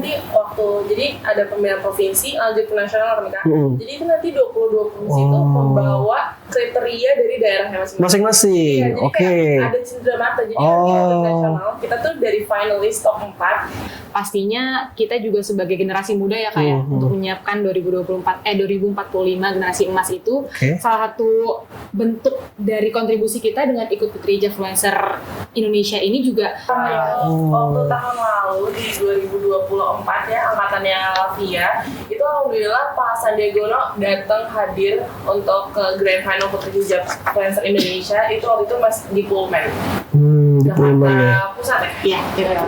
nanti jadi ada pemilihan provinsi lanjut ke nasional kan Kak. Jadi itu nanti 22 provinsi itu membawa kriteria dari daerahnya masing-masing. Iya, jadi kayak ada cindera mata. Jadi nanti untuk nasional kita tuh dari finalis top 4. Pastinya kita juga sebagai generasi muda ya Kak ya, untuk menyiapkan 2045 generasi emas itu salah satu bentuk dari kontribusi kita dengan ikut Putri Hijab-Fluencer Indonesia ini juga. Waktu tahun lalu di 2024 ya, angkatannya Lavia, itu alhamdulillah Pak Sandiaga Uno datang hadir untuk ke Grand Final Putri Hijab-Fluencer Indonesia. Itu waktu itu masih di Pullman. Di Pullman ya? Pusat ya? Iya.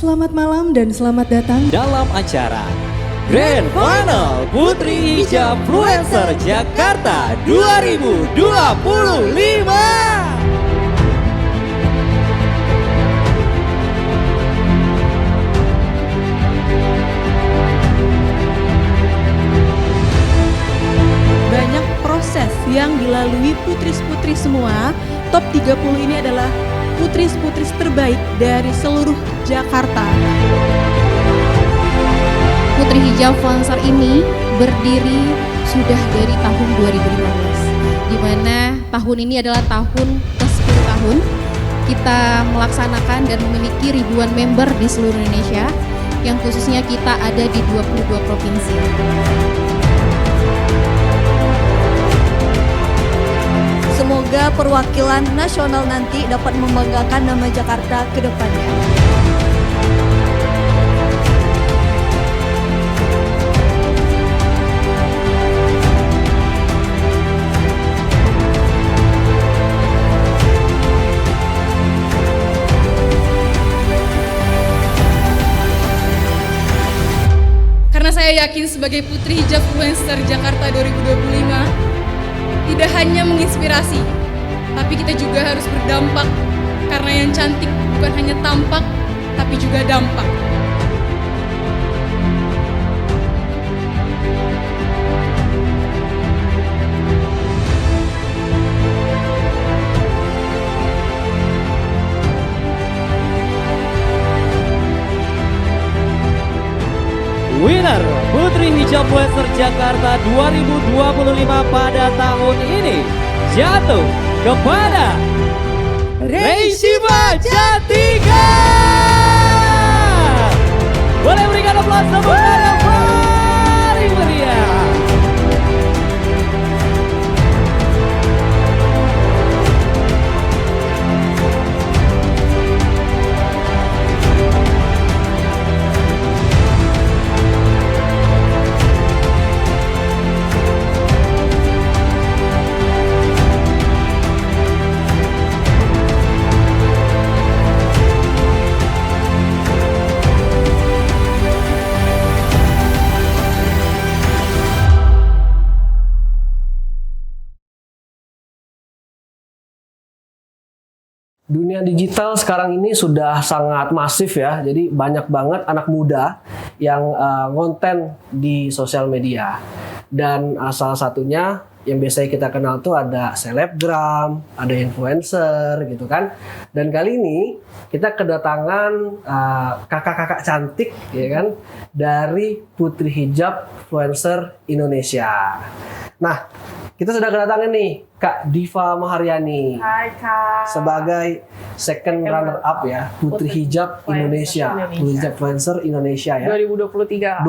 Selamat malam dan selamat datang dalam acara Grand Final Putri Hijab-Fluencer Jakarta 2025. banyak proses yang dilalui putris-putri semua. Top 30 ini adalah putris-putris terbaik dari seluruh Jakarta. Putri Hijab-Fluencer ini berdiri sudah dari tahun 2015, di mana tahun ini adalah tahun ke-10 tahun kita melaksanakan dan memiliki ribuan member di seluruh Indonesia, yang khususnya kita ada di 22 provinsi. Semoga perwakilan nasional nanti dapat membanggakan nama Jakarta ke depannya. Karena saya yakin sebagai Putri Hijab-Fluencer Jakarta 2025 tidak hanya menginspirasi, tapi kita juga harus berdampak, karena yang cantik bukan hanya tampak, tapi juga dampak. Winner Putri Hijab-Fluencer Jakarta 2025 pada tahun ini jatuh kepada Reisiva Cantika. Boleh berikan aplaus tepuk tangan yang paling meriah. Dunia digital sekarang ini sudah sangat masif ya, jadi banyak banget anak muda yang konten di sosial media. Dan salah satunya yang biasanya kita kenal tuh ada selebgram, ada influencer gitu kan. Dan kali ini kita kedatangan kakak-kakak cantik ya kan dari Putri Hijab-Fluencer Indonesia. Nah, kita sudah kedatangan nih Kak Diva Maharyani. Hai Kak. Sebagai second runner up ya Putri Hijab Indonesia. Putri Hijab-Fluencer Indonesia ya. 2023.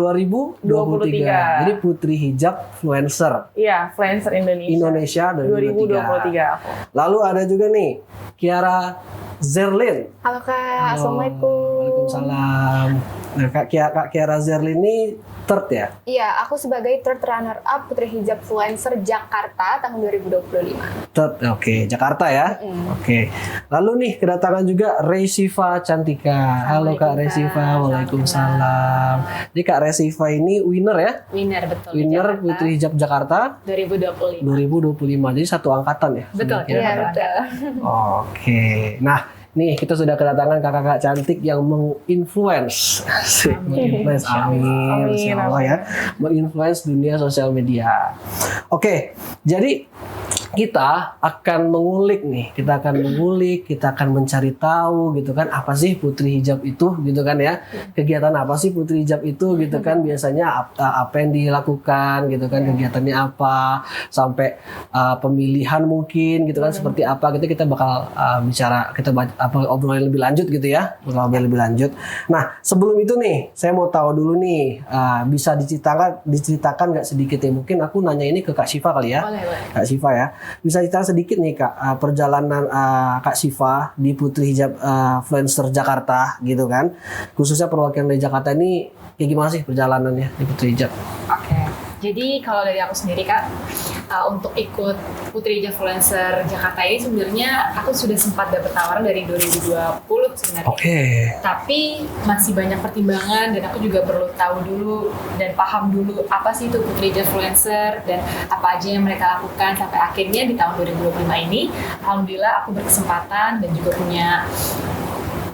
2023. Jadi Putri Hijab-Fluencer. Iya, Fluencer Indonesia 2023. Lalu ada juga nih Kiara Zerlin. Halo Kak, Assalamualaikum. Waalaikumsalam. Nah, Kak Kiara Zerlin ini third ya? Iya, aku sebagai third runner up Putri Hijab Influencer Jakarta tahun 2025. Third, oke, Jakarta ya. Oke. Lalu nih kedatangan juga Resiva Cantika. Halo Kak Resiva, waalaikumsalam. Jadi Kak Resiva ini winner ya? Winner, betul. Winner Putri Hijab Jakarta 2025. 2025. Jadi satu angkatan ya? Betul, Sebenarnya. iya betul. Oke. Nah, nih kita sudah kedatangan kakak-kakak cantik yang menginfluence, menginfluence, amin, insya Allah ya, menginfluence dunia sosial media. Oke, jadi kita akan mengulik nih, kita akan mencari tahu gitu kan, apa sih Putri Hijab itu gitu kan ya, kegiatan apa sih Putri Hijab itu gitu kan, biasanya apa yang dilakukan gitu kan, kegiatannya apa, sampai pemilihan mungkin gitu kan, seperti apa gitu, kita bakal bicara, kita obrolin lebih lanjut gitu ya, lebih lanjut. Nah sebelum itu nih, saya mau tahu dulu nih, bisa diceritakan nggak sedikit ya, mungkin aku nanya ini ke Kak Syifa kali ya. Boleh. Kak Syifa ya, bisa cerita sedikit nih Kak, perjalanan Kak Syifa di Putri Hijab Influencer Jakarta gitu kan, khususnya perwakilan dari Jakarta ini kayak gimana sih perjalanannya di Putri Hijab? Oke, jadi kalau dari aku sendiri Kak, untuk ikut Putri Hijab Influencer Jakarta ini sebenarnya aku sudah sempat dapat tawaran dari 2020 sebenarnya. Oke. Tapi masih banyak pertimbangan dan aku juga perlu tahu dulu dan paham dulu apa sih itu Putri Hijab Influencer dan apa aja yang mereka lakukan, sampai akhirnya di tahun 2025 ini alhamdulillah aku berkesempatan dan juga punya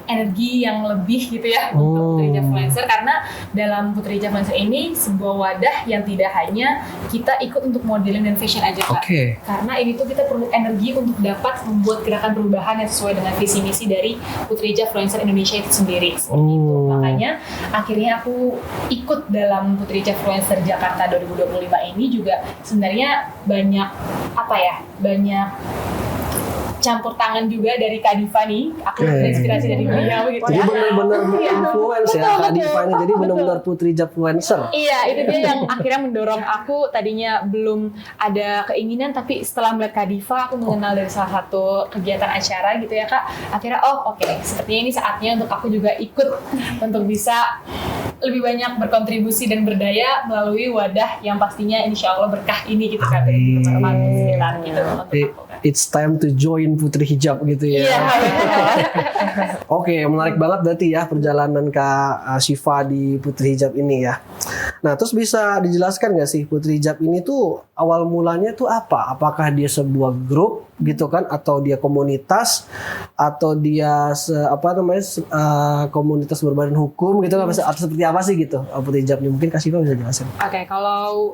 energi yang lebih gitu ya untuk Putri Hijab Influencer, karena dalam Putri Hijab Influencer ini sebuah wadah yang tidak hanya kita ikut untuk modeling dan fashion aja Kak. Karena ini tuh kita perlu energi untuk dapat membuat gerakan perubahan yang sesuai dengan visi misi dari Putri Hijab Influencer Indonesia itu sendiri. Seperti itu. Makanya akhirnya aku ikut dalam Putri Hijab Influencer Jakarta 2025 ini juga sebenarnya banyak banyak campur tangan juga dari Kak Diva nih. Aku terinspirasi dari beliau gitu. Jadi benar-benar influence ya Kak Diva ini. Jadi benar-benar Putri Hijab Influencer. Iya, itu dia yang akhirnya mendorong aku. Tadinya belum ada keinginan, tapi setelah melihat Kak Diva, aku mengenal dari salah satu kegiatan acara gitu ya Kak. Akhirnya oke, sepertinya ini saatnya untuk aku juga ikut untuk bisa lebih banyak berkontribusi dan berdaya melalui wadah yang pastinya insya Allah berkah ini gitu Kak. It's time to join Putri Hijab gitu ya. Iya. Oke, menarik banget berarti ya perjalanan Kak Syifa di Putri Hijab ini ya. Nah, terus bisa dijelaskan nggak sih Putri Hijab ini tuh awal mulanya tuh apa? Apakah dia sebuah grup gitu kan, atau dia komunitas, atau dia komunitas berbadan hukum gitu kan, atau seperti apa sih gitu Putri Hijab ini? Mungkin Kak Syifa bisa jelasin. Oke, kalau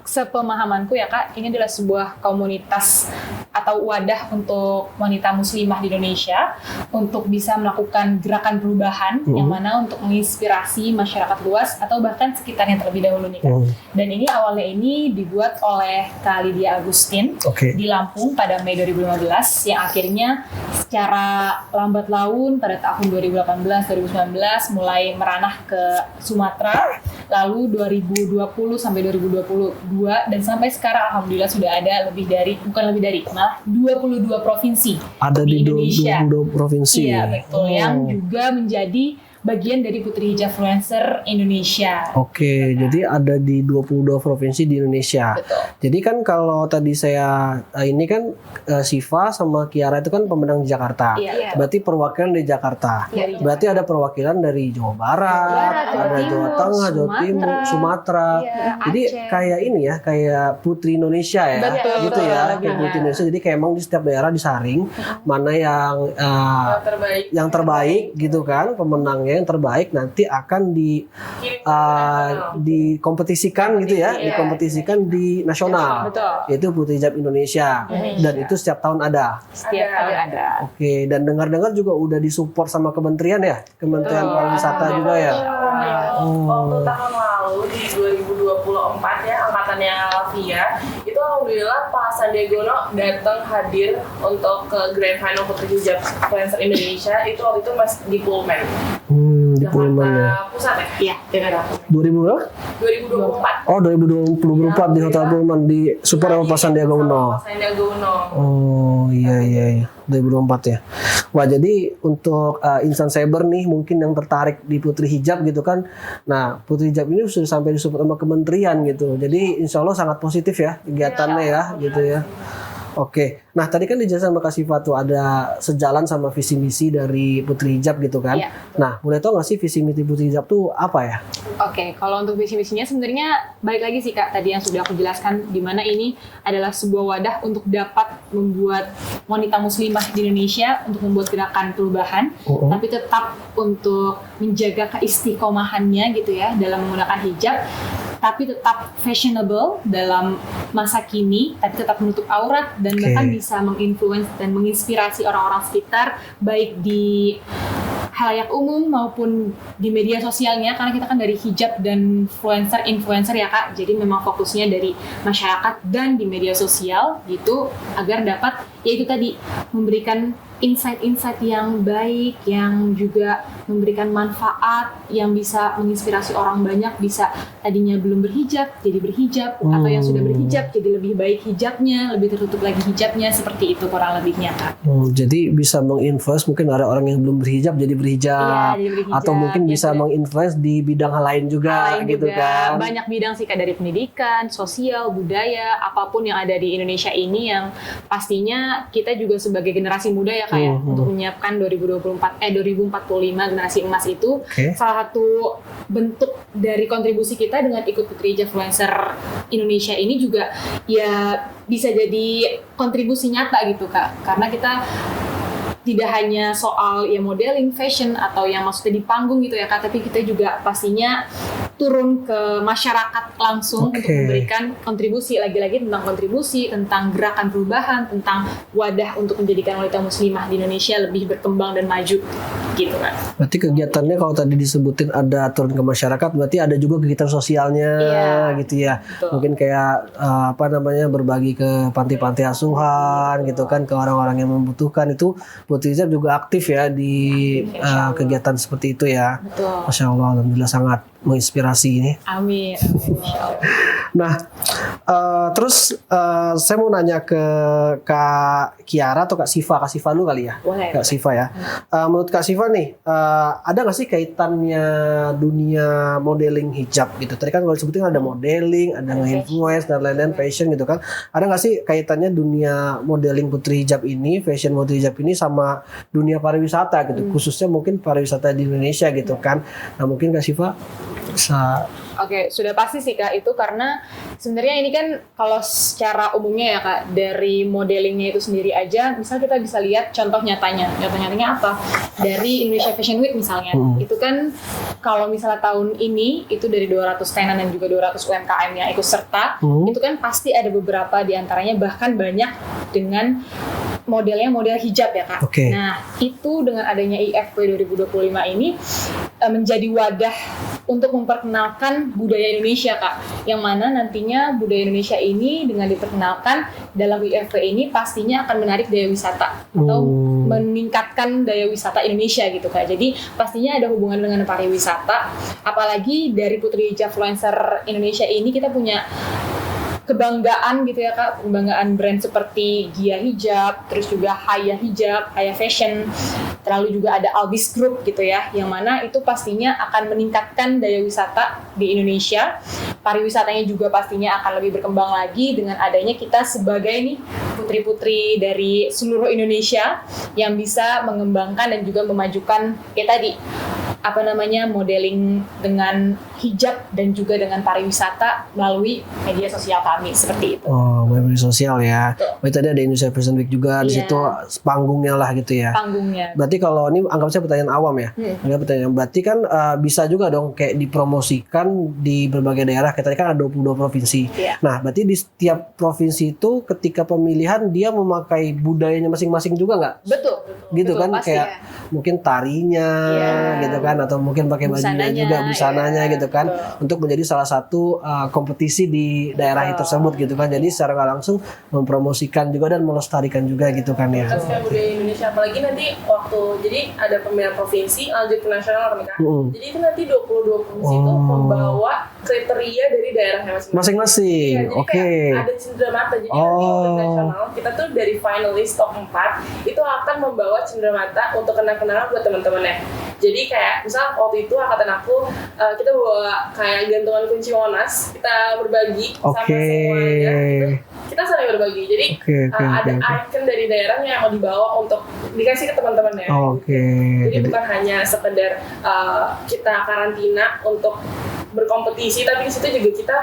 sepemahamanku ya Kak, ini adalah sebuah komunitas atau wadah untuk wanita muslimah di Indonesia untuk bisa melakukan gerakan perubahan yang mana untuk menginspirasi masyarakat luas atau bahkan sekitarnya terlebih dahulu nih Kak. Dan ini awalnya ini dibuat oleh Kak Lydia Agustin di Lampung pada Mei 2015 yang akhirnya secara lambat laun pada tahun 2018-2019 mulai meranah ke Sumatera, lalu 2020 sampai 2022 dan sampai sekarang alhamdulillah sudah ada malah 22 provinsi ada di Indonesia. 22 provinsi. Iya betul, yang juga menjadi bagian dari Putri Hijab Influencer Indonesia. Oke, jadi ada di 22 provinsi di Indonesia. Betul. Jadi kan kalau tadi saya ini kan Syifa sama Kiara itu kan pemenang di Jakarta. Iya. Berarti perwakilan dari Jakarta. Iya. Berarti ada perwakilan dari Jawa Barat, ada Jawa Tengah, Jawa Timur, Sumatera. Jadi Aceh. kayak ini ya, kayak Putri Indonesia ya. Betul, gitu ya, betul. kayak Putri Indonesia. Jadi kayak emang di setiap daerah disaring mana yang yang terbaik gitu kan, pemenangnya yang terbaik nanti akan dikompetisikan gitu ya, dikompetisikan di nasional. Betul. Yaitu Putri Hijab Indonesia. Dan itu setiap tahun ada. Setiap tahun ada. Oke, dan dengar-dengar juga udah disupport sama kementerian ya, Kementerian Pariwisata juga ya. Waktu tahun lalu di 2024 ya, angkatannya Lavia itu alhamdulillah Pak Sandiaga Uno datang hadir untuk ke Grand Final Putri Hijab Influencer Indonesia itu waktu itu masih di Pullman. Di Pullman ya. Pusat ya? Iya, Jakarta. 2000 berapa? 2024. Oh 2024 di Hotel Pullman di Super Eropa Sandiaga Uno. Sandiaga Uno. Oh iya 2024 ya. Wah jadi untuk insan cyber nih mungkin yang tertarik di Putri Hijab gitu kan. Nah Putri Hijab ini sudah sampai disupport sama kementerian gitu. Jadi insya Allah sangat positif ya kegiatannya ya gitu ya. Oke, nah tadi kan dijelasin sama Kak Siva tuh ada sejalan sama visi misi dari Putri Hijab gitu kan. Iya. Nah, boleh tahu nggak sih visi misi Putri Hijab tuh apa ya? Oke, kalau untuk visi misinya sebenarnya balik lagi sih Kak tadi yang sudah aku jelaskan, di mana ini adalah sebuah wadah untuk dapat membuat wanita muslimah di Indonesia untuk membuat gerakan perubahan, tapi tetap untuk menjaga keistiqomahannya gitu ya dalam menggunakan hijab, tapi tetap fashionable dalam masa kini, tapi tetap menutup aurat dan bahkan bisa menginfluence dan menginspirasi orang-orang sekitar baik di halayak umum maupun di media sosialnya, karena kita kan dari hijab dan influencer ya Kak, jadi memang fokusnya dari masyarakat dan di media sosial gitu agar dapat yaitu tadi memberikan insight-insight yang baik, yang juga memberikan manfaat, yang bisa menginspirasi orang banyak, bisa tadinya belum berhijab jadi berhijab, atau yang sudah berhijab jadi lebih baik hijabnya, lebih tertutup lagi hijabnya, seperti itu kurang lebihnya Kak. Jadi bisa menginfluence mungkin ada orang yang belum berhijab jadi berhijab, Iya, jadi berhijab, atau mungkin bisa gitu. menginfluence di bidang hal lain juga Lain gitu juga. kan. Banyak bidang sih Kak, dari pendidikan, sosial, budaya, apapun yang ada di Indonesia ini yang pastinya kita juga sebagai generasi muda ya Kak ya, untuk menyiapkan 2045 generasi emas itu. Salah satu bentuk dari kontribusi kita dengan ikut Putri Hijab Influencer Indonesia ini juga ya bisa jadi kontribusi nyata gitu Kak, karena kita tidak hanya soal ya modeling, fashion atau yang maksudnya di panggung gitu ya Kak, tapi kita juga pastinya turun ke masyarakat langsung untuk memberikan kontribusi, lagi-lagi tentang kontribusi, tentang gerakan perubahan, tentang wadah untuk menjadikan wanita muslimah di Indonesia lebih berkembang dan maju gitu kan. Berarti kegiatannya kalau tadi disebutin ada turun ke masyarakat, berarti ada juga kegiatan sosialnya gitu ya. Betul. Mungkin kayak berbagi ke panti-panti asuhan gitu kan, ke orang-orang yang membutuhkan. Itu Putri Hijab juga aktif ya di kegiatan seperti itu ya. Betul. Masya Allah, alhamdulillah sangat menginspirasi ini. Amin. Nah, terus saya mau nanya ke Kak Kiara atau Kak Siva. Kak Siva dulu kali ya. Boleh. Kak Siva ya. Menurut Kak Siva nih, ada nggak sih kaitannya dunia modeling hijab gitu? Tadi kan kalau disebutin ada modeling, ada nge-influence dan lain-lain, fashion gitu kan. Ada nggak sih kaitannya dunia modeling Putri Hijab ini, fashion Putri Hijab ini sama dunia pariwisata gitu? Khususnya mungkin pariwisata di Indonesia gitu kan. Nah mungkin Kak Siva bisa. Oke, sudah pasti sih Kak, itu karena sebenarnya ini kan kalau secara umumnya ya Kak, dari modelingnya itu sendiri aja, misal kita bisa lihat contoh nyatanya apa? Dari Indonesia Fashion Week misalnya, itu kan kalau misalnya tahun ini itu dari 200 tenan dan juga 200 UMKM yang ikut serta, itu kan pasti ada beberapa diantaranya bahkan banyak dengan modelnya model hijab ya Kak. Nah, itu dengan adanya IFW 2025 ini menjadi wadah untuk memperkenalkan budaya Indonesia Kak, yang mana nantinya budaya Indonesia ini dengan diperkenalkan dalam IFW ini pastinya akan menarik daya wisata atau meningkatkan daya wisata Indonesia gitu Kak. Jadi pastinya ada hubungan dengan pariwisata, apalagi dari Putri Hijab Influencer Indonesia ini kita punya kebanggaan gitu ya Kak, kebanggaan brand seperti Gia Hijab, terus juga Haya Hijab, Haya Fashion, terlalu juga ada Albis Group gitu ya, yang mana itu pastinya akan meningkatkan daya wisata di Indonesia. Pariwisatanya juga pastinya akan lebih berkembang lagi dengan adanya kita sebagai nih putri-putri dari seluruh Indonesia yang bisa mengembangkan dan juga memajukan kayak tadi modeling dengan hijab dan juga dengan pariwisata melalui media sosial kami seperti itu. Oh, media sosial ya. Berarti tadi ada Indonesia Fashion Week juga di situ panggungnya lah gitu ya. Panggungnya. Berarti kalau ini anggap saya pertanyaan awam ya. Berarti kan bisa juga dong kayak dipromosikan di berbagai daerah. Kayak tadi kan ada 22 provinsi. Nah, berarti di setiap provinsi itu ketika pemilihan dia memakai budayanya masing-masing juga nggak? Betul. Gitu betul, kan pasti kayak mungkin tarinya gitu kan, atau mungkin pakai bajunya juga, busananya gitu kan, untuk menjadi salah satu kompetisi di daerah tersebut gitu kan. Jadi secara nggak langsung mempromosikan juga dan melestarikan juga gitu kan ya. Melestarikan budaya Indonesia, apalagi nanti waktu jadi ada pemilihan provinsi lanjut ke nasional kan. Jadi itu nanti 22 provinsi itu membawa kriteria dari daerahnya masing-masing. Jadi kayak ada cenderamata. Jadi nanti untuk nasional kita tuh dari finalis top 4 itu akan membawa cenderamata untuk kenal-kenalan buat teman-temannya. Jadi kayak misal waktu itu angkatan aku kita bawa kayak gantungan kunci Monas, kita berbagi sama semuanya. Kita saling berbagi. Jadi ada icon dari daerahnya yang mau dibawa untuk dikasih ke teman-temannya. Jadi bukan hanya sekedar kita karantina untuk berkompetisi, tapi di situ juga kita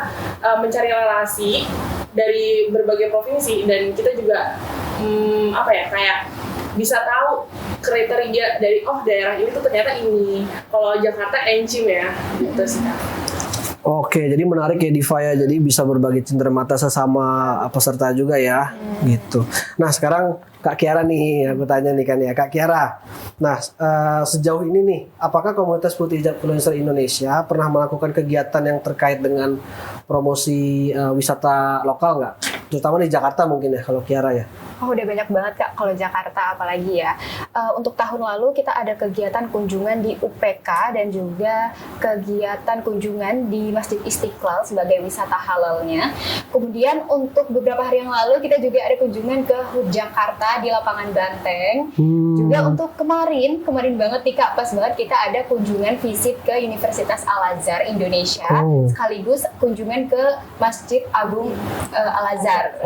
mencari relasi dari berbagai provinsi dan kita juga kayak bisa tahu kriteria dari daerah ini tuh ternyata ini. Kalau Jakarta encim ya gitu sih. Oke, jadi menarik ya Diva ya. Jadi bisa berbagi cenderamata sesama peserta juga ya, gitu. Nah sekarang Kak Kiara nih, aku tanya nih kan ya, Kak Kiara. Nah sejauh ini nih, apakah komunitas Putri Hijab Influencer Indonesia pernah melakukan kegiatan yang terkait dengan promosi wisata lokal nggak? Terutama di Jakarta mungkin ya, kalau Kiara ya. Oh udah banyak banget Kak, kalau Jakarta apalagi ya. Untuk tahun lalu kita ada kegiatan kunjungan di UPK dan juga kegiatan kunjungan di Masjid Istiqlal sebagai wisata halalnya. Kemudian untuk beberapa hari yang lalu kita juga ada kunjungan ke HUT Jakarta di lapangan Banteng. Juga untuk kemarin banget nih Kak, pas banget kita ada kunjungan visit ke Universitas Al-Azhar Indonesia, sekaligus kunjungan ke Masjid Agung Al-Azhar.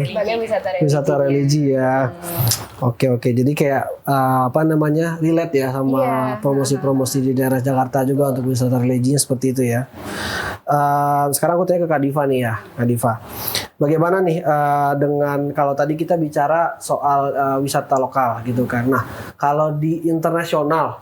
Sebagai wisata religi ya. Oke. Jadi kayak relate ya sama promosi-promosi di daerah Jakarta juga untuk wisata religinya seperti itu ya. Sekarang aku tanya ke Kak Diva nih ya, Kak Diva. Bagaimana nih dengan kalau tadi kita bicara soal wisata lokal gitu kan. Nah, kalau di internasional,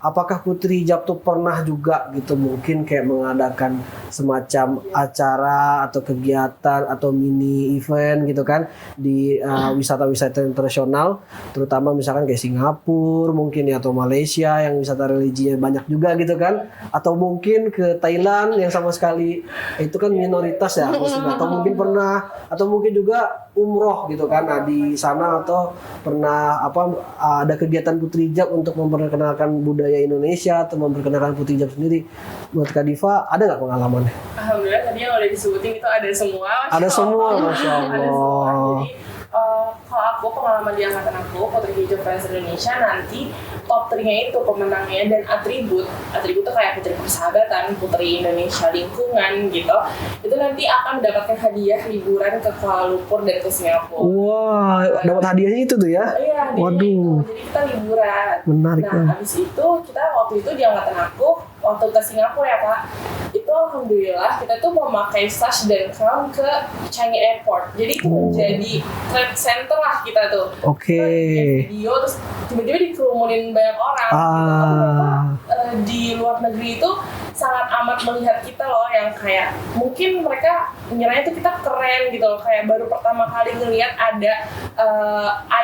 apakah Putri Hijab tuh pernah juga gitu mungkin kayak mengadakan semacam acara atau kegiatan atau mini event gitu kan di wisata-wisata internasional, terutama misalkan kayak Singapura mungkin ya, atau Malaysia yang wisata religinya banyak juga gitu kan, atau mungkin ke Thailand yang sama sekali itu kan minoritas ya, atau mungkin pernah, atau mungkin juga umroh gitu kan. Nah di sana atau pernah ada kegiatan Putri Hijab untuk memperkenalkan budaya Indonesia atau memperkenalkan Putri Hijab sendiri. Menurut Kak Diva ada nggak pengalamannya? Alhamdulillah tadi yang udah disebutin itu ada semua. Ada semua, Masya Allah. Ada semua. Jadi kalau aku pengalaman di angkatan aku Putri Hijab Influencer Indonesia, nanti top 3-nya itu pemenangnya dan atribut tuh kayak putri persahabatan, putri Indonesia lingkungan gitu, itu nanti akan mendapatkan hadiah liburan ke Kuala Lumpur dan ke Singapura. Wah, dapat hadiahnya itu tuh ya? Iya, waduh. Jadi kita liburan. Menarik. Nah, habis itu kita waktu itu di angkatan aku waktu ke Singapura ya Pak, itu alhamdulillah kita tuh memakai sash dan crown ke Changi Airport. Jadi itu menjadi trade center lah kita tuh. Kita bikin video terus tiba-tiba dikerumunin banyak orang. Di luar negeri itu sangat amat melihat kita loh, yang kayak mungkin mereka ngiranya tuh kita keren gitu loh, kayak baru pertama kali ngelihat ada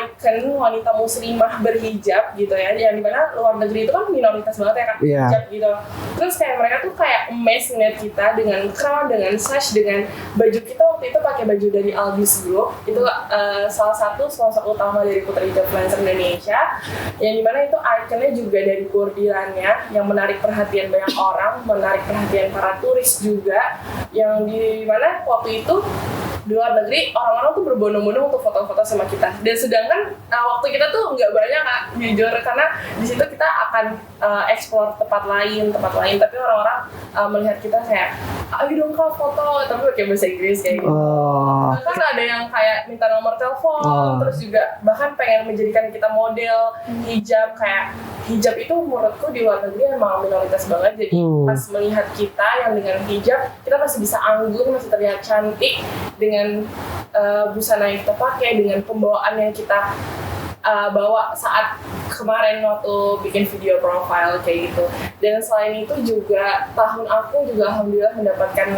icon wanita muslimah berhijab gitu ya, yang dimana luar negeri itu kan minoritas banget ya kan hijab gitu. Terus kayak mereka tuh kayak amazed ngeliat kita dengan crown, dengan sash, dengan baju kita waktu itu pakai baju dari Albis Group, itu salah satu sponsor utama dari Putri Hijab Influencer Indonesia, yang dimana itu iconnya juga dari bordirannya yang menarik perhatian banyak orang, menarik perhatian para turis juga, yang di mana waktu itu di luar negeri orang-orang tuh berbondong-bondong untuk foto-foto sama kita. Dan sedangkan waktu kita tuh nggak banyak Kak, jujur, karena di situ kita akan explore tempat lain, tapi orang-orang melihat kita kayak ayo dong Kak foto, tapi pakai bahasa Inggris kayak gitu. Bahkan ada yang kayak minta nomor telepon, terus juga bahkan pengen menjadikan kita model hijab. Kayak hijab itu menurutku di luar negeri emang minoritas banget, jadi pas melihat kita yang dengan hijab, kita masih bisa anggun, masih terlihat cantik dengan busana yang kita pakai, dengan pembawaan yang kita bawa saat ke kemarin waktu bikin video profile kayak gitu. Dan selain itu juga tahun aku juga alhamdulillah mendapatkan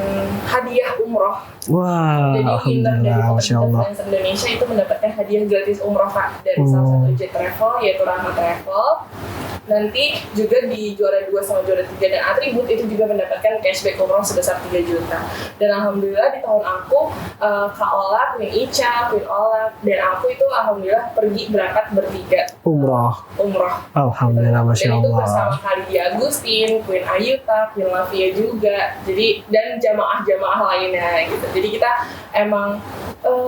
hadiah umroh. Wah, Jadi inner dari alhamdulillah, Masya Allah. Influencer Indonesia itu mendapatkan hadiah gratis umroh Kak dari salah satu jet travel yaitu Rahma Travel. Nanti juga di juara 2 sama juara 3 dan atribut itu juga mendapatkan cashback umroh sebesar 3 juta. Dan alhamdulillah di tahun aku Kak Ola, Queen Ica, Queen Ola dan aku itu alhamdulillah pergi berangkat bertiga Umroh. Alhamdulillah, Masya Dan itu Allah. bersama Kak Lydia Agustin, Queen Ayuta, Queen Lavia juga. Jadi dan jamaah-jamaah lainnya gitu. Jadi kita emang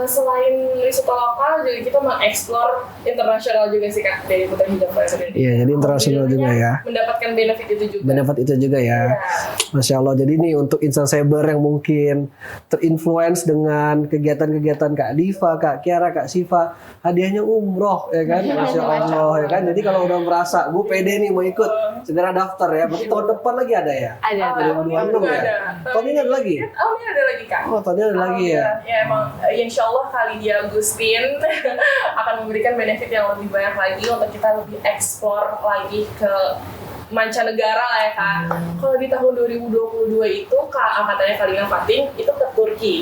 selain wisata lokal juga kita mengeksplor internasional juga sih Kak dari Putri Hijab Fluencer. Iya, jadi internasional juga ya. Mendapatkan benefit itu juga. Benefit itu juga ya. Iya. Masya Allah. Jadi nih untuk insan cyber yang mungkin terinfluence dengan kegiatan-kegiatan Kak Diva, Kak Kiara, Kak Siva, hadiahnya umroh ya kan. Masya Allah ya kan. Jadi kalau udah merasa gue pede nih mau ikut, segera daftar ya. Berarti tahun depan lagi ada ya? Ada. 2026 ya? Tahun ini ada lagi? Oh ini ada lagi Kak. Oh, tahun ini ada lagi ya? Ya emang insya Allah Kak Lydia Agustin akan memberikan benefit yang lebih banyak lagi untuk kita lebih explore lagi ke mancanegara lah ya Kak. Kalau di tahun 2022 itu Kak angkatannya Kalina Fatin itu ke Turki.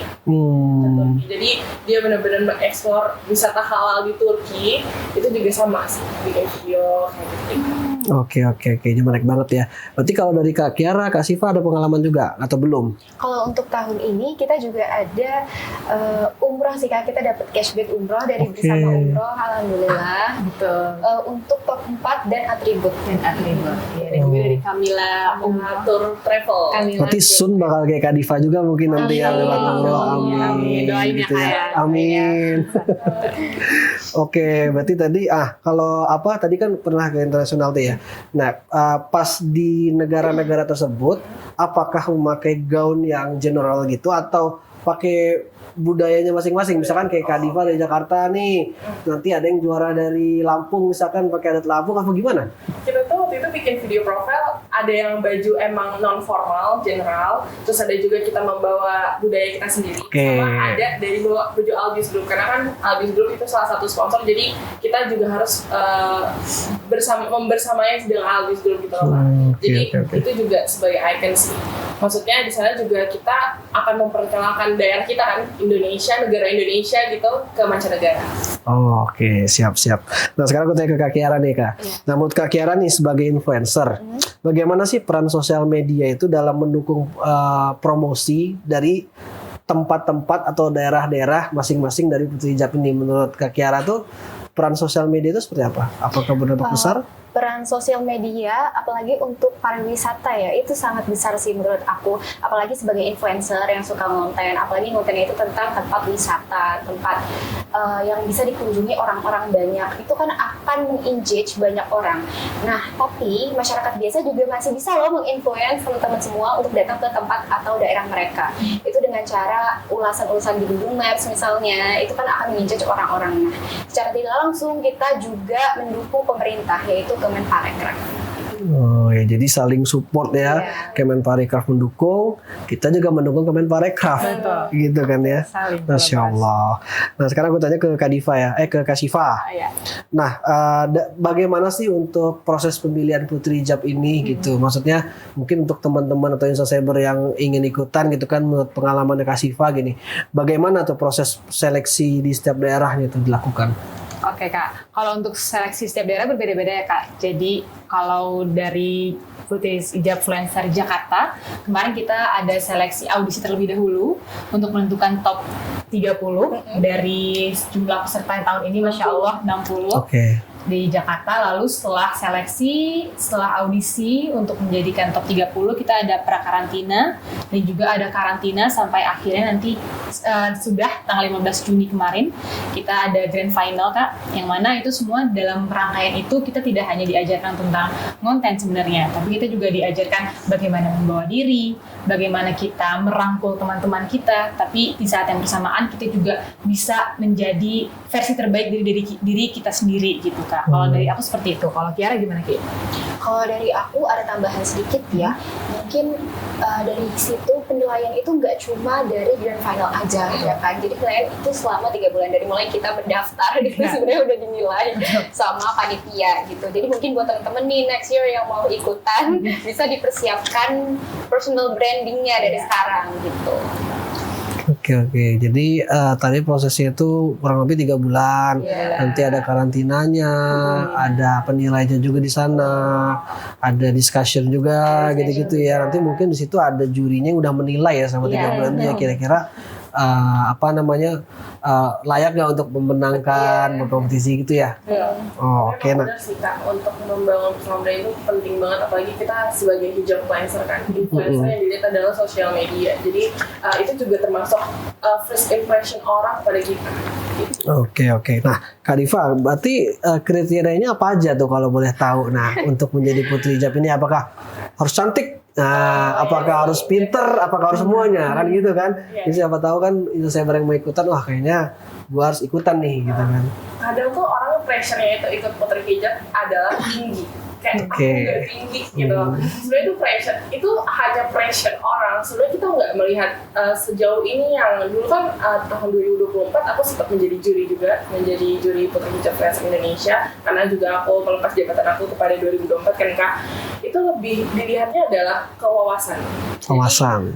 Jadi dia benar-benar mengeksplor wisata halal di Turki. Itu juga sama sih bikin video kayak gitu. Oke, ini menarik banget ya. Berarti kalau dari Kak Kiara, Kak Siva ada pengalaman juga atau belum? Kalau untuk tahun ini kita juga ada umroh sih Kak, kita dapat cashback umroh dari Bersama Umroh, alhamdulillah. Betul. Untuk top 4 dan atribut. Ya, dan juga dari Kamila Tour Travel. Berarti Sun bakal kayak Kak Diva juga mungkin nanti ya lewat umroh. Amin. Doain ya, Gitu Kak, ya. Amin. Oke, berarti tadi kalau tadi kan pernah ke internasional tuh ya. Nah, pas di negara-negara tersebut, apakah memakai gaun yang general gitu atau pakai budayanya masing-masing? Misalkan kayak Kak Diva dari Jakarta nih, nanti ada yang juara dari Lampung misalkan pakai adat Lampung apa gimana? Kita tuh waktu itu bikin video profile, ada yang baju emang non formal, general, terus ada juga kita membawa budaya kita sendiri, sama ada dari bawa baju Albis Group, karena kan Albis Group itu salah satu sponsor, jadi kita juga harus membersamanya dengan Albis Group gitu loh Pak. Jadi itu juga sebagai icon sih. Maksudnya di sana juga kita akan memperkenalkan daerah kita kan, Indonesia, negara Indonesia gitu ke mancanegara. Oke, siap. Nah sekarang aku tanya ke Kak Kiara nih Kak. Nah menurut Kak Kiara nih sebagai influencer, bagaimana sih peran sosial media itu dalam mendukung promosi dari tempat-tempat atau daerah-daerah masing-masing dari Putri Hijab ini? Menurut Kak Kiara tuh peran sosial media itu seperti apa? Apakah berdampak besar? Peran sosial media, apalagi untuk pariwisata ya, itu sangat besar sih menurut aku. Apalagi sebagai influencer yang suka ngonten, apalagi ngontennya itu tentang tempat wisata, tempat yang bisa dikunjungi orang-orang banyak. Itu kan akan meng-engage banyak orang. Nah, tapi masyarakat biasa juga masih bisa loh meng-influence teman-teman semua untuk datang ke tempat atau daerah mereka. Itu dengan cara ulasan-ulasan di Google Maps misalnya, itu kan akan meng-engage orang-orang. Nah, secara tidak langsung kita juga mendukung pemerintah, yaitu Kemenparekraf. Oh ya, jadi saling support ya. Kemenparekraf mendukung, kita juga mendukung Kemenparekraf. Gitu kan ya. Masya Allah. Nah sekarang aku tanya ke Kak Diva ya, ke Kak Siva. Nah bagaimana sih untuk proses pemilihan Putri Hijab ini gitu? Maksudnya mungkin untuk teman-teman atau insan cyber yang ingin ikutan gitu kan, menurut pengalaman Kak Siva gini, bagaimana tuh proses seleksi di setiap daerahnya itu dilakukan? Oke Kak, kalau untuk seleksi setiap daerah berbeda-beda ya Kak. Jadi kalau dari Putri Hijab Fluencer Jakarta, kemarin kita ada seleksi audisi terlebih dahulu untuk menentukan top 30 dari jumlah peserta tahun ini, Masya Allah 60. Di Jakarta. Lalu setelah seleksi, setelah audisi untuk menjadikan top 30, kita ada prakarantina dan juga ada karantina sampai akhirnya nanti sudah tanggal 15 Juni kemarin kita ada grand final Kak, yang mana itu semua dalam rangkaian itu kita tidak hanya diajarkan tentang konten sebenarnya, tapi kita juga diajarkan bagaimana membawa diri, bagaimana kita merangkul teman-teman kita, tapi di saat yang bersamaan kita juga bisa menjadi versi terbaik dari diri kita sendiri gitu Kak. Kalau dari aku seperti itu. Kalau Kiara gimana Ki? Kalau dari aku ada tambahan sedikit ya, mungkin dari situ penilaian itu nggak cuma dari grand final aja ya kan. Jadi penilaian itu selama 3 bulan dari mulai kita mendaftar gitu sebenarnya udah dinilai sama panitia gitu. Jadi mungkin buat teman-teman nih next year yang mau ikutan bisa dipersiapkan personal brandingnya dari sekarang gitu. Oke. Jadi tadi prosesnya itu kurang lebih 3 bulan. Nanti ada karantinanya, ada penilaiannya juga di sana, ada discussion juga gitu-gitu ya. Nanti mungkin di situ ada jurinya yang udah menilai ya sama 3 bulan itu ya kira-kira layak nggak untuk memenangkan berkompetisi gitu ya? Oke. Nah, benar sih Kak, untuk membangun personal brand itu penting banget, apalagi kita sebagai hijab influencer kan. Influencer yang dilihat adalah sosial media, jadi itu juga termasuk first impression orang pada kita. Oke. Nah, Kak Diva, berarti kriterianya apa aja tuh kalau boleh tahu? Nah, untuk menjadi putri hijab ini apakah harus cantik? Nah, apakah harus pinter? Apakah harus semuanya? Kan gitu kan? Jadi siapa tahu kan Instagram yang mau ikutan, wah kayaknya gua harus ikutan nih gitu kan. Kadang tuh orang pressure-nya itu ikut putri hijab adalah tinggi. Kayak aku nggak tinggi gitu. Sebenarnya itu pressure, itu hanya pressure orang. Sebenarnya kita nggak melihat sejauh ini yang dulu kan tahun 2024 aku sempat menjadi juri juga, menjadi juri putri hijab Friends Indonesia, karena juga aku melepas jabatan aku kepada 2024 kan Kak. Itu lebih dilihatnya adalah kewawasan. Jadi,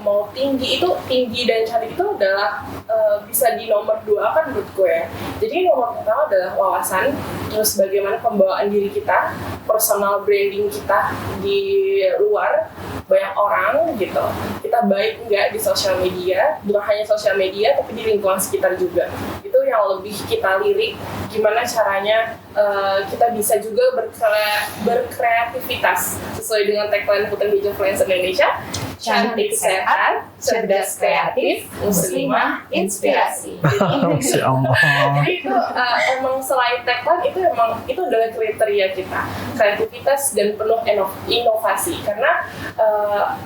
mau tinggi dan cantik itu adalah bisa di nomor 2 kan menurutku ya. Jadi nomor pertama adalah wawasan, terus bagaimana pembawaan diri kita, personal branding kita di luar banyak orang gitu. Kita baik nggak di sosial media, bukan hanya sosial media tapi di lingkungan sekitar juga. Itu yang lebih kita lirik, gimana caranya kita bisa juga berkreativitas sesuai dengan tagline Putri Hijab Friends Indonesia, cantik sehat, cerdas kreatif, muslimah inspirasi. Jadi itu emang selain tagline itu adalah kriteria kita, kreativitas dan penuh inovasi. Karena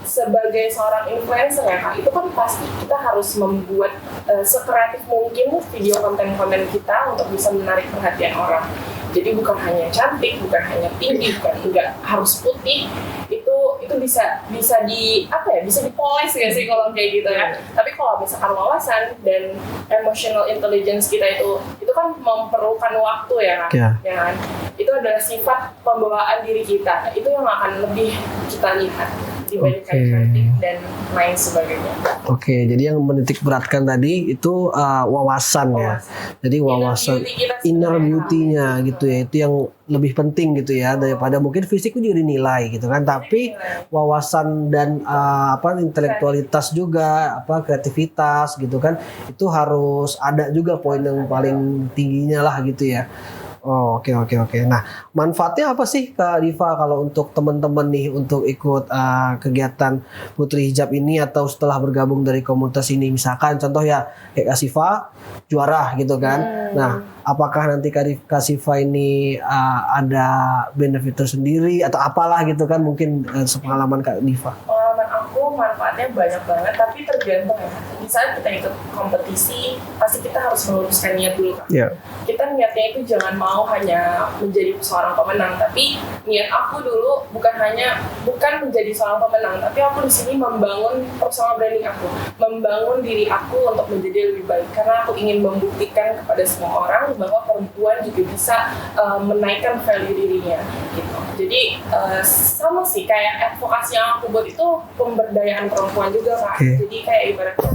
sebagai seorang influencer ya Kak, itu kan pasti kita harus membuat sekreatif mungkin video konten-konten kita untuk bisa menarik perhatian orang. Jadi bukan hanya cantik, bukan hanya tinggi, nggak harus putih. Itu bisa bisa dipoles ya sih kalau kayak gitu ya. Tapi kalau misalkan wawasan dan emotional intelligence kita itu kan memerlukan waktu ya kan. Ya kan? Itu adalah sifat pembawaan diri kita. Itu yang akan lebih kita lihat dibandingkan cantik dan lain sebagainya. Oke, jadi yang menitik beratkan tadi itu wawasan ya. Jadi wawasan inner beauty-nya gitu ya, itu yang lebih penting gitu ya daripada mungkin fisik juga dinilai gitu kan, tapi wawasan dan intelektualitas juga, kreativitas gitu kan, itu harus ada juga poin yang paling tingginya lah gitu ya. Oke. Nah, manfaatnya apa sih Kak Diva kalau untuk teman-teman nih untuk ikut kegiatan Putri Hijab ini atau setelah bergabung dari komunitas ini, misalkan contoh ya kayak Kak Siva juara gitu kan. Nah, apakah nanti Kak Siva ini ada benefit tersendiri atau apalah gitu kan, mungkin sepengalaman Kak Diva? Pengalaman aku manfaatnya banyak banget, tapi tergantung ya. Misalnya kita ikut kompetisi, pasti kita harus meluruskan niat dulu kan. Kita niatnya itu jangan mau hanya menjadi seorang pemenang, tapi niat aku dulu bukan menjadi seorang pemenang, tapi aku di sini membangun personal branding aku, membangun diri aku untuk menjadi lebih baik, karena aku ingin membuktikan kepada semua orang bahwa perempuan juga bisa menaikkan value dirinya gitu. Jadi sama sih kayak advokasi yang aku buat itu pemberdayaan perempuan juga Kak. Jadi kayak ibaratnya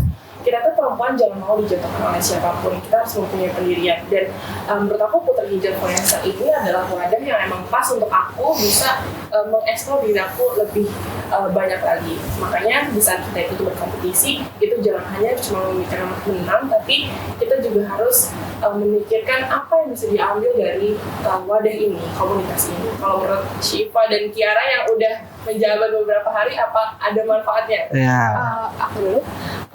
kita tuh perempuan jangan mau dijatuhkan oleh siapapun, kita harus mempunyai pendirian. Dan menurut aku Putri Hijab Influencer ini adalah wadah yang emang pas untuk aku bisa mengeksplor diri aku lebih banyak lagi. Makanya di saat kita itu berkompetisi, itu jangan hanya cuma memikirkan menang, tapi kita juga harus memikirkan apa yang bisa diambil dari wadah ini, komunitas ini. Kalau menurut Syifa dan Kiara yang udah menjabat beberapa hari, apa ada manfaatnya? Aku dulu.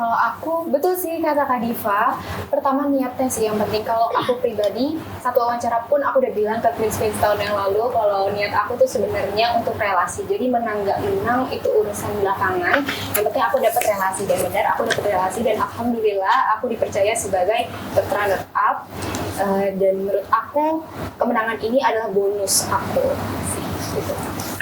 Kalau aku, betul sih kata Kak Diva. Pertama niatnya sih yang penting. Kalau aku pribadi, satu wawancara pun aku udah bilang ke Prince tahun yang lalu kalau niat aku tuh sebenarnya untuk relasi. Jadi menang nggak menang itu urusan belakangan. Yang penting aku dapat relasi, dan benar aku dapat relasi, dan alhamdulillah aku dipercaya sebagai top runner up. Dan menurut aku kemenangan ini adalah bonus aku sih. Gitu.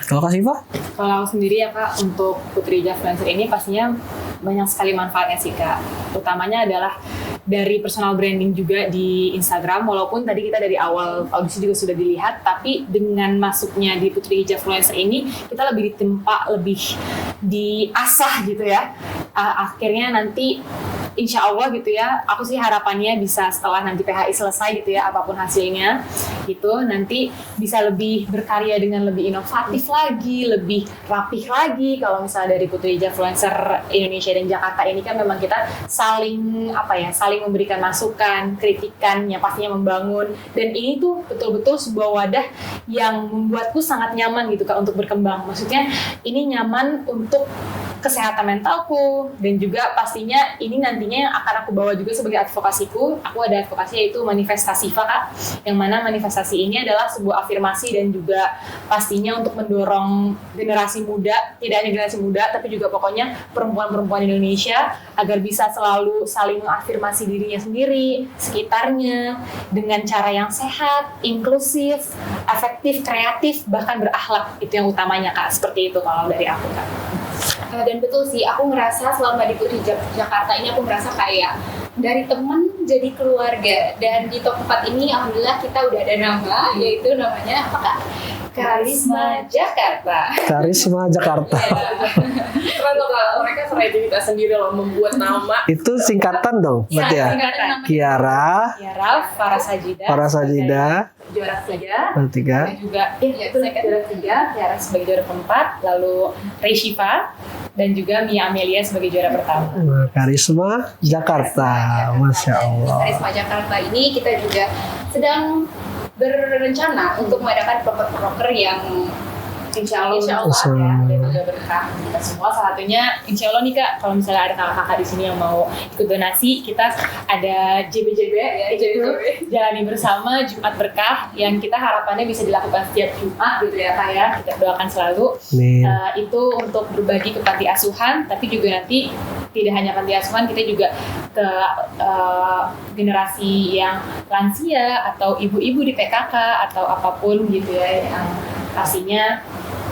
Kalau Kak Siva? Kalau aku sendiri ya Kak, untuk Putri Hijab Influencer ini pastinya banyak sekali manfaatnya sih Kak. Utamanya adalah dari personal branding juga di Instagram, walaupun tadi kita dari awal audisi juga sudah dilihat, tapi dengan masuknya di Putri Hijab Influencer ini, kita lebih ditempa, lebih diasah gitu ya. Akhirnya nanti insya Allah gitu ya, aku sih harapannya bisa setelah nanti PHI selesai gitu ya, apapun hasilnya gitu, nanti bisa lebih berkarya dengan lebih inovatif lagi, lebih rapih lagi. Kalau misalnya dari Putri Hijab Influencer Indonesia dan Jakarta ini kan memang kita saling saling memberikan masukan, kritikan yang pastinya membangun, dan ini tuh betul-betul sebuah wadah yang membuatku sangat nyaman gitu Kak untuk berkembang. Maksudnya ini nyaman untuk kesehatan mentalku, dan juga pastinya ini nantinya yang akan aku bawa juga sebagai advokasiku. Aku ada advokasi yaitu manifestasi Kak, yang mana manifestasi ini adalah sebuah afirmasi dan juga pastinya untuk mendorong generasi muda, tidak hanya generasi muda tapi juga pokoknya perempuan-perempuan Indonesia agar bisa selalu saling mengafirmasi dirinya sendiri, sekitarnya dengan cara yang sehat, inklusif, efektif, kreatif, bahkan berakhlak. Itu yang utamanya Kak, seperti itu kalau dari aku Kak. Dan betul sih, aku ngerasa selama di Putri Jakarta ini aku ngerasa kayak dari teman jadi keluarga. Dan di top 4 ini alhamdulillah kita udah ada nama, yaitu namanya apa Kak? Karisma Jakarta. Karisma Jakarta. Keren loh Kak, mereka kreativitas sendiri loh membuat nama. Itu singkatan dong, berarti ya? Singkatan. Kiara, Farah Sajida, juara 3, dan juga juara 3, Kiara sebagai juara keempat, lalu Reshifa dan juga Mia Amelia sebagai juara pertama. Karisma Jakarta, Masya Allah. Karisma Jakarta ini kita juga sedang berencana untuk mengadakan proker-proker yang Insya Allah ya, dan juga berkah kita semua. Salah satunya Insya Allah nih Kak, kalau misalnya ada kakak-kakak di sini yang mau ikut donasi, kita ada JBJB ya, itu jalani bersama Jumat Berkah yang kita harapannya bisa dilakukan setiap Jumat gitu ya Kak ya. Kita doakan selalu. Itu untuk berbagi ke panti asuhan, tapi juga nanti tidak hanya panti asuhan, kita juga ke generasi yang lansia atau ibu-ibu di PKK atau apapun gitu ya, yang pastinya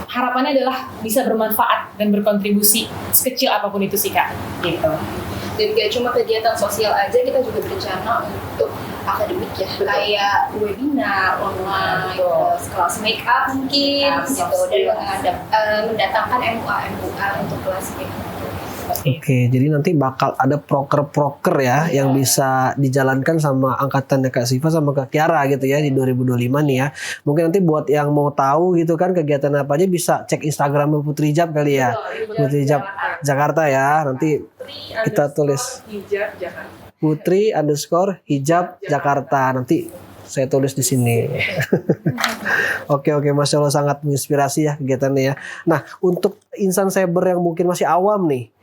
harapannya adalah bisa bermanfaat dan berkontribusi sekecil apapun itu sih Kak, gitu. Dan gak cuma kegiatan sosial aja, kita juga berencana untuk akademik ya, kayak webinar online, kelas make up mungkin gitu, dan mendatangkan MUA untuk kelas make up. Oke, jadi nanti bakal ada proker-proker ya yang bisa dijalankan sama angkatannya Kak Siva sama Kak Kiara gitu ya di 2025 nih ya. Mungkin nanti buat yang mau tahu gitu kan kegiatan apa aja bisa cek Instagram Putri Hijab kali ya. Putri Hijab Jakarta ya. Nanti kita tulis Putri_Hijab Jakarta. Nanti saya tulis di sini. Oke, Masya Allah, sangat menginspirasi ya kegiatannya ya. Nah, untuk insan cyber yang mungkin masih awam nih,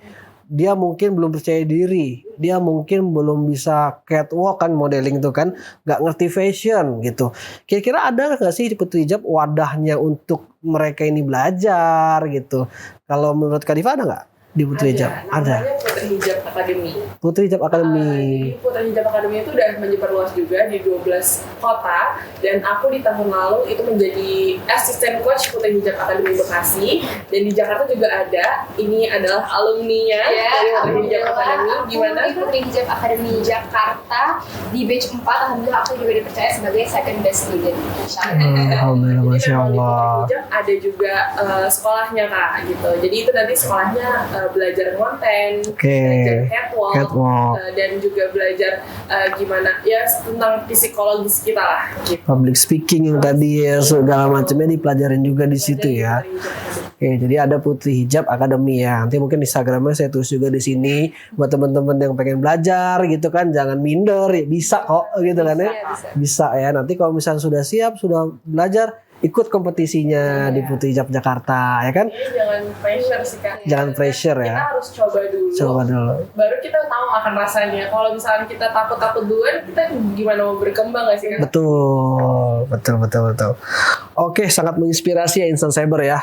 dia mungkin belum percaya diri, dia mungkin belum bisa catwalk kan, modeling itu kan, nggak ngerti fashion gitu. Kira-kira ada nggak sih di Putri Hijab wadahnya untuk mereka ini belajar gitu? Kalau menurut Kak Diva ada nggak di Putri Hijab? Ada. Putri Hijab Academy. Putri Hijab Academy. Jadi Putri Hijab Academy itu udah menyebar luas juga di 12 kota, dan aku di tahun lalu itu menjadi asisten coach Putri Hijab Academy Bekasi, dan di Jakarta juga ada. Ini adalah alumninya dari Putri Hijab Academy. Gimana? Aku di Putri Hijab Academy Jakarta di batch 4, alhamdulillah aku juga dipercaya sebagai second best student. Alhamdulillah, Masya Allah. Putri Hijab ada juga sekolahnya Kak gitu. Jadi itu nanti sekolahnya belajar konten, belajar catwalk, dan juga belajar gimana ya tentang psikologis kita lah gitu. Public speaking yang tadi ya, segala macamnya dipelajarin juga di situ ya. Oke, jadi ada Putri Hijab Academy ya. Nanti mungkin Instagramnya saya tulis juga di sini buat teman-teman yang pengen belajar gitu kan, jangan minder, bisa kok gitu kan ya. Bisa ya. Nanti kalau misalnya sudah siap, sudah belajar, ikut kompetisinya di Putri Hijab Jakarta, ya kan? Jangan pressure sih Kak. Jangan pressure ya. Kita harus coba dulu. Baru kita tahu akan rasanya. Kalau misalnya kita takut duluan, kita gimana mau berkembang nggak sih Kak? Betul. Oke, sangat menginspirasi ya Insan Cyber ya.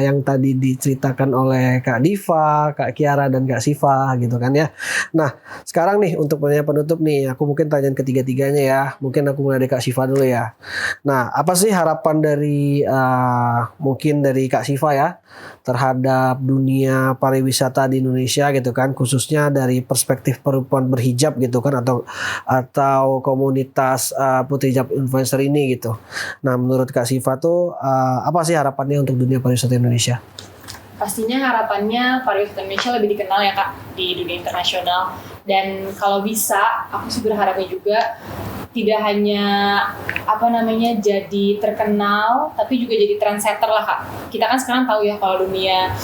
Yang tadi diceritakan oleh Kak Diva, Kak Kiara dan Kak Siva gitu kan ya. Nah, sekarang nih untuk pertanyaan penutup nih, aku mungkin tanyain ketiga-tiganya ya. Mungkin aku mulai dari Kak Siva dulu ya. Nah, apa sih harapan dari mungkin dari Kak Siva ya terhadap dunia pariwisata di Indonesia gitu kan, khususnya dari perspektif perempuan berhijab gitu kan, atau komunitas Putri Hijab influencer ini gitu. Nah, menurut Kak Siva tuh apa sih harapannya untuk dunia pariwisata Indonesia? Pastinya harapannya pariwisata Indonesia lebih dikenal ya Kak di dunia internasional. Dan kalau bisa, aku sih berharapnya juga tidak hanya jadi terkenal, tapi juga jadi trendsetter lah Kak. Kita kan sekarang tahu ya kalau dunia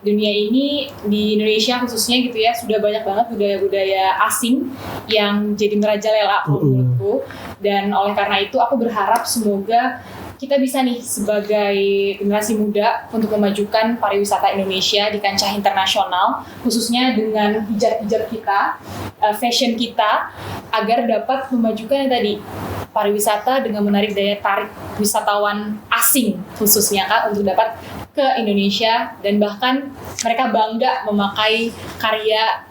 ini di Indonesia khususnya gitu ya, sudah banyak banget budaya-budaya asing yang jadi merajalela menurutku. Dan oleh karena itu aku berharap semoga kita bisa nih sebagai generasi muda untuk memajukan pariwisata Indonesia di kancah internasional, khususnya dengan hijab-hijab kita, fashion kita, agar dapat memajukan yang tadi pariwisata dengan menarik daya tarik wisatawan asing khususnya Kak untuk dapat ke Indonesia, dan bahkan mereka bangga memakai karya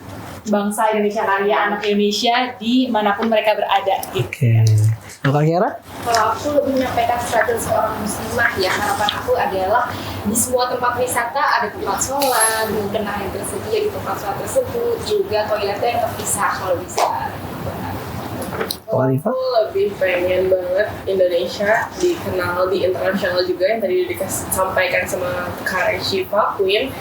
bangsa Indonesia, karya anak Indonesia di manapun mereka berada gitu. Oke. Kak Kiara? Kalau aku lebih menyampaikan sebagai seorang muslimah ya, harapan aku adalah di semua tempat wisata ada tempat sholat, mukena yang tersedia di tempat sholat tersebut, juga toiletnya yang terpisah kalau bisa. Aku lebih pengen banget Indonesia dikenal di internasional juga, yang tadi disampaikan sama Kak Shiva Queen,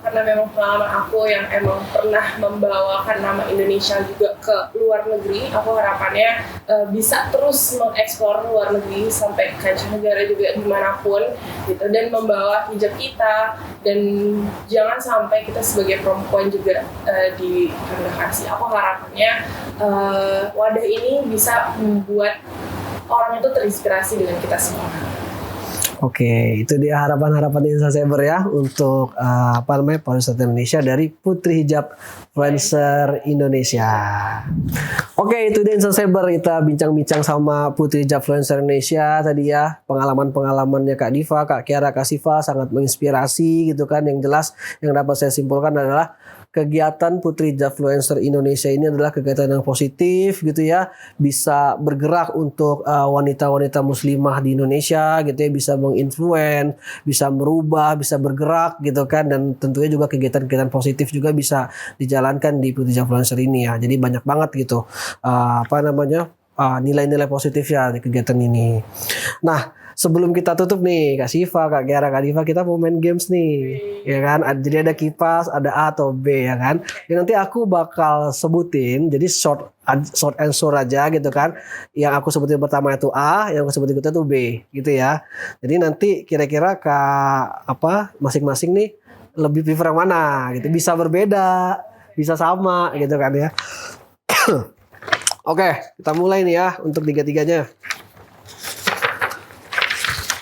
karena memang pengalaman aku yang emang pernah membawakan nama Indonesia juga ke luar negeri. Aku harapannya bisa terus mengeksplor luar negeri sampai kancah negara juga dimanapun gitu, dan membawa hijab kita, dan jangan sampai kita sebagai perempuan juga direndahkan. Aku harapannya wadah ini bisa membuat orang itu terinspirasi dengan kita semua. Oke, itu dia harapan-harapan Insan Cyber ya untuk pariwisata Indonesia dari Putri Hijab Influencer Indonesia. Oke, itu dia Insan Cyber, kita bincang-bincang sama Putri Hijab Influencer Indonesia tadi ya. Pengalaman-pengalamannya Kak Diva, Kak Kiara, Kak Siva sangat menginspirasi gitu kan. Yang jelas yang dapat saya simpulkan adalah kegiatan Putri Hijab Influencer Indonesia ini adalah kegiatan yang positif gitu ya, bisa bergerak untuk wanita-wanita muslimah di Indonesia gitu ya, bisa menginfluence, bisa merubah, bisa bergerak gitu kan, dan tentunya juga kegiatan-kegiatan positif juga bisa dijalankan di Putri Hijab Influencer ini ya. Jadi banyak banget gitu nilai-nilai positif ya di kegiatan ini. Nah, sebelum kita tutup nih, Kak Siva, Kak Kiara, Kak Diva, kita mau main games nih, ya kan? Jadi ada kipas, ada A atau B, ya kan? Dan nanti aku bakal sebutin, jadi short answer aja gitu kan. Yang aku sebutin pertama itu A, yang aku sebutin itu B, gitu ya. Jadi nanti kira-kira masing-masing nih lebih prefer yang mana, gitu. Bisa berbeda, bisa sama, gitu kan ya. Oke, kita mulai nih ya untuk tiga-tiganya.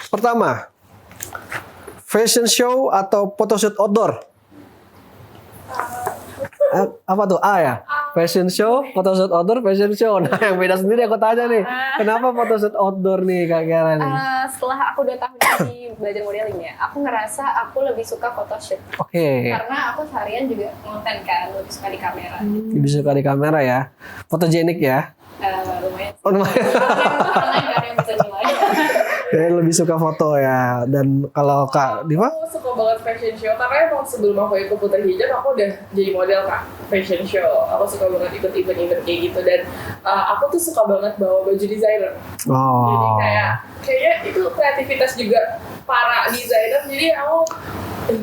Pertama, fashion show atau photoshoot outdoor? Apa tuh? A ya? Fashion show, photoshoot outdoor, fashion show. Nah, yang beda sendiri aku tanya nih. Kenapa photoshoot outdoor nih Kak Kiara nih? Setelah aku 2 tahun di belajar modeling ya, aku ngerasa aku lebih suka photoshoot. Oke. Karena aku seharian juga konten kan, lebih suka di kamera. Lebih suka di kamera ya? Fotogenik ya? Lumayan. Oh, lumayan. Karena nggak ada yang bisa nilai. Jadi lebih suka foto ya. Dan kalau Kak Diva? Aku suka banget fashion show, karena emang sebelum aku ikut Putri Hijab aku udah jadi model Kak fashion show. Aku suka banget ikut event-event kayak gitu, dan aku tuh suka banget bawa baju desainer. Oh. Jadi kayaknya itu kreativitas juga para desainer, jadi aku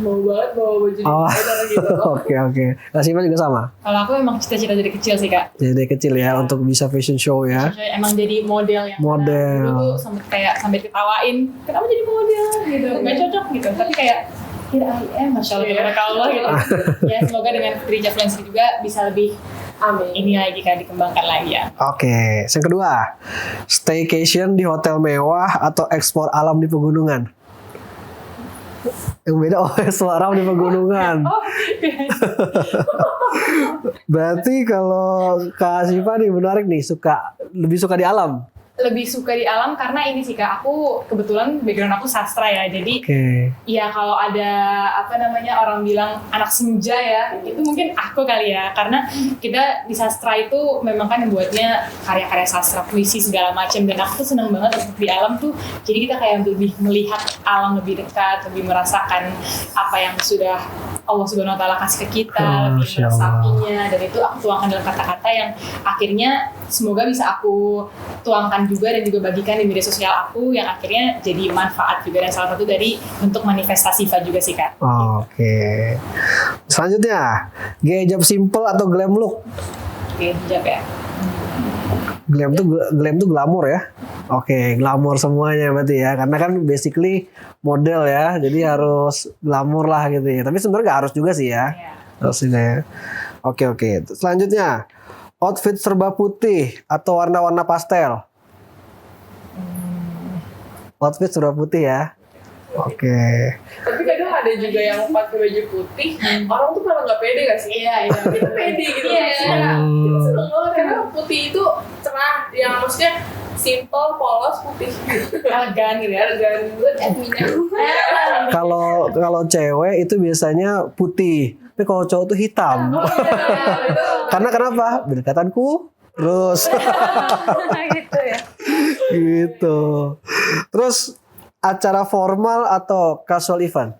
mau banget bawa baju desainer gitu. Oke. Kak Siva juga sama? Kalau aku emang cita-cita dari kecil sih Kak. Dari kecil ya, untuk bisa fashion show ya? Emang jadi model yang dulu tuh sampai ketawain, kenapa jadi model gitu, nggak cocok gitu. Tapi kayak masya Allah gitu. Ya semoga dengan Putri Hijab Influencer juga bisa lebih Amin. ini lagi kan dikembangkan lagi ya. Oke, yang kedua, staycation di hotel mewah atau eksplor alam di pegunungan? Yang beda, eksplor alam di pegunungan. Berarti kalau Kak Siva nih menarik nih, lebih suka di alam. Lebih suka di alam karena ini sih Kak, aku kebetulan background aku sastra ya, jadi ya kalau ada orang bilang anak senja ya, itu mungkin aku kali ya, karena kita di sastra itu memang kan buatnya karya-karya sastra, puisi segala macam, dan aku tuh senang banget untuk di alam tuh, jadi kita kayak lebih melihat alam lebih dekat, lebih merasakan apa yang sudah Allah Subhanahu Wa Taala kasih ke kita, lebih meresapinya, dan itu aku tuangkan dalam kata-kata yang akhirnya semoga bisa aku tuangkan juga dan juga bagikan di media sosial aku, yang akhirnya jadi manfaat juga, dan salah satu dari bentuk manifestasi Siva juga sih Kak. Oke. Selanjutnya, gaya hijab simple atau glam look? Oke, hijab ya. Glam tuh glamour ya. Oke, glamour semuanya berarti ya. Karena kan basically model ya, jadi harus glamour lah gitu ya. Tapi sebenarnya nggak harus juga sih ya. Harus juga ya. Oke. Selanjutnya, outfit serba putih atau warna-warna pastel? Outfit serba putih ya. Oke. Tapi kadang ada juga yang pakai baju putih, orang tuh malah nggak pede gak sih? Iya. Kita pede gitu. Kita seneng banget karena putih itu cerah, yang maksudnya simple, polos, putih, Elegan gitu ya. elegan gitu. Kalau cewek itu biasanya putih, tapi kalau cowok tuh hitam. Karena kenapa? Berdekatanku terus. Gitu ya. Gitu. Terus acara formal atau casual event?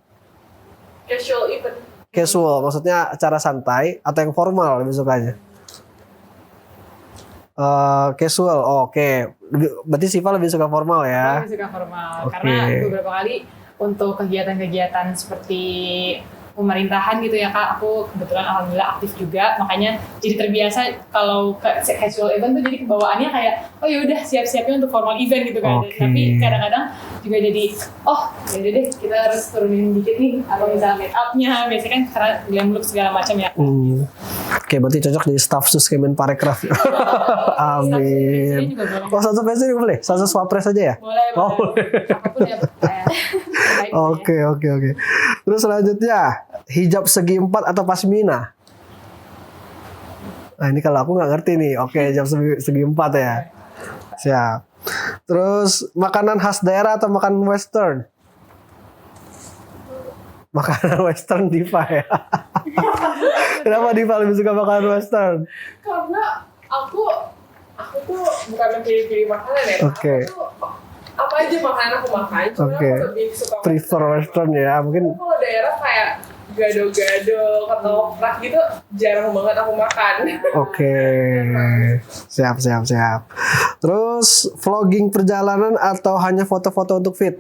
Casual event. Casual, maksudnya acara santai atau yang formal lebih sukanya? Casual, oke. Berarti Siva lebih suka formal ya? Lebih suka formal, Oke. karena beberapa kali untuk kegiatan-kegiatan seperti pemerintahan gitu ya Kak, aku kebetulan alhamdulillah aktif juga, makanya jadi terbiasa kalau ke casual event tuh jadi kebawaannya kayak oh yaudah siap-siapnya untuk formal event gitu kan. Oke. Tapi kadang-kadang juga jadi yaudah deh kita harus turunin dikit nih, atau misalnya make up-nya biasanya kan karena glam look segala macam ya. Oke, berarti cocok jadi staf sus Kemenparekraf. Amin. Oh, satu presiden boleh? Satu swapres aja ya? Boleh. Apapun ya. Oke. Terus selanjutnya, hijab segi 4 atau pasmina? Nah, ini kalau aku nggak ngerti nih. Oke, hijab segi 4 ya. Siap. Terus makanan khas daerah atau makanan western? Makanan western Diva ya. Kenapa Diva lebih suka makanan western? Karena aku tuh bukan pilih-pilih makanan ya. Oke. Aku tuh apa aja makanan aku makan, cuma Oke. aku lebih suka Prefer western ya, mungkin. Kalau daerah kayak gado-gado, ketoprak gitu jarang banget aku makan. Oke. Siap. Terus vlogging perjalanan atau hanya foto-foto untuk feed?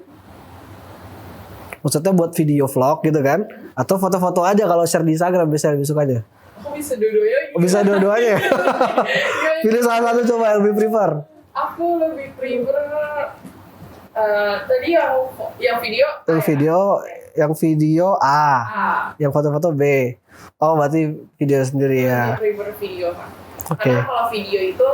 Maksudnya buat video vlog gitu kan? Atau foto-foto aja kalau share di Instagram biasanya lebih sukanya? Aku bisa dua-duanya. Bisa dua-duanya. Pilih salah satu coba yang lebih prefer. Aku lebih prefer tadi yang video. Yang video A. Yang foto-foto B. Oh, berarti video sendiri ya. Aku prefer video Kak. Oke. Karena kalau video itu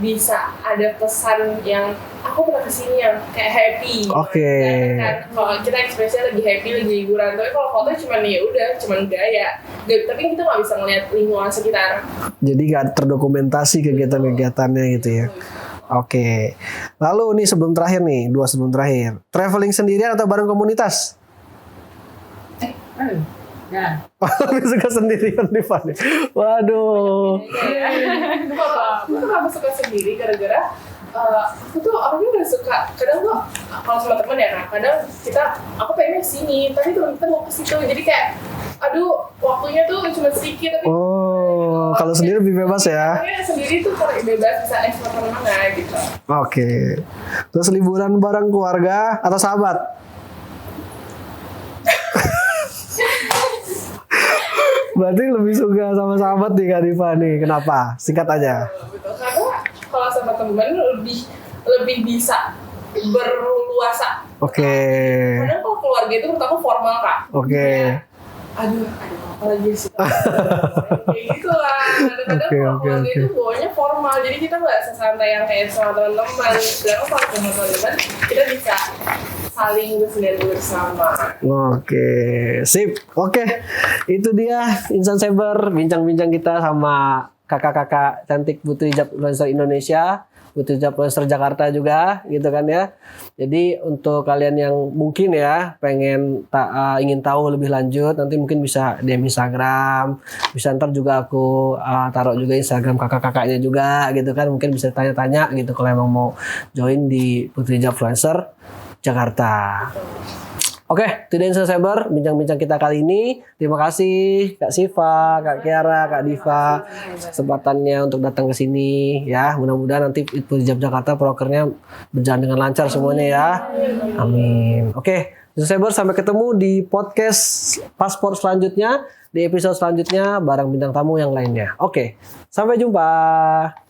bisa ada pesan yang aku pernah kesini yang kayak happy. Oke. Kan kalau kita ekspresinya lagi happy, lagi liburan, tapi kalau foto cuman ya udah, cuman gaya. Tapi kita nggak bisa ngeliat lingkungan sekitar. Jadi nggak terdokumentasi kegiatan-kegiatannya gitu ya. Oke. Lalu nih sebelum terakhir nih, 2 sebelum terakhir. Traveling sendirian atau bareng komunitas? Nah, Lebih suka sendirian nih Fanny. Waduh. Aku kenapa suka sendiri gara-gara aku tuh orangnya gak suka, kadang tuh kalau sama temen ya Kak, kadang aku pengen sini tapi temen kita mau ke situ, jadi kayak aduh waktunya tuh cuma sedikit. Tapi kalau sendiri lebih bebas ya. Makanya sendiri tuh kalau bebas bisa eksplor kemana-mana gitu. Oke. Terus liburan bareng keluarga atau sahabat? Berarti lebih suka sama sahabat nih Kak Diva nih. Kenapa? Singkat aja. Betul. Karena kalau sama teman lebih bisa berluasa. Oke. Kadang kalau keluarga itu menurut aku formal Kak. Oke. Aduh, apa lagi sih? Kayak gitu lah. Kadang-kadang kalau keluarga itu bawanya formal, jadi kita nggak sesantai yang kayak sama teman-teman. Sedangkan kalau sama teman-teman, kita bisa saling bersinergi bersama. Oke, sip. Oke, itu dia Insan Cyber, bincang-bincang kita sama kakak-kakak cantik Putri Hijab Influencer Indonesia, Putri Hijab Influencer Jakarta juga, gitu kan ya. Jadi untuk kalian yang mungkin ya pengen ingin tahu lebih lanjut, nanti mungkin bisa DM Instagram, bisa ntar juga aku taruh juga Instagram kakak-kakaknya juga, gitu kan. Mungkin bisa tanya-tanya gitu kalau emang mau join di Putri Hijab Influencer Jakarta. Oke, itu dia Insan Cyber, bincang-bincang kita kali ini. Terima kasih Kak Siva, Kak Kiara, Kak Diva kesempatannya untuk datang ke sini ya. Mudah-mudahan nanti Putri Hijab Jakarta prokernya berjalan dengan lancar semuanya ya. Amin. Oke, Insan Cyber, sampai ketemu di podcast Paspor selanjutnya, di episode selanjutnya bareng bintang tamu yang lainnya. Oke, sampai jumpa.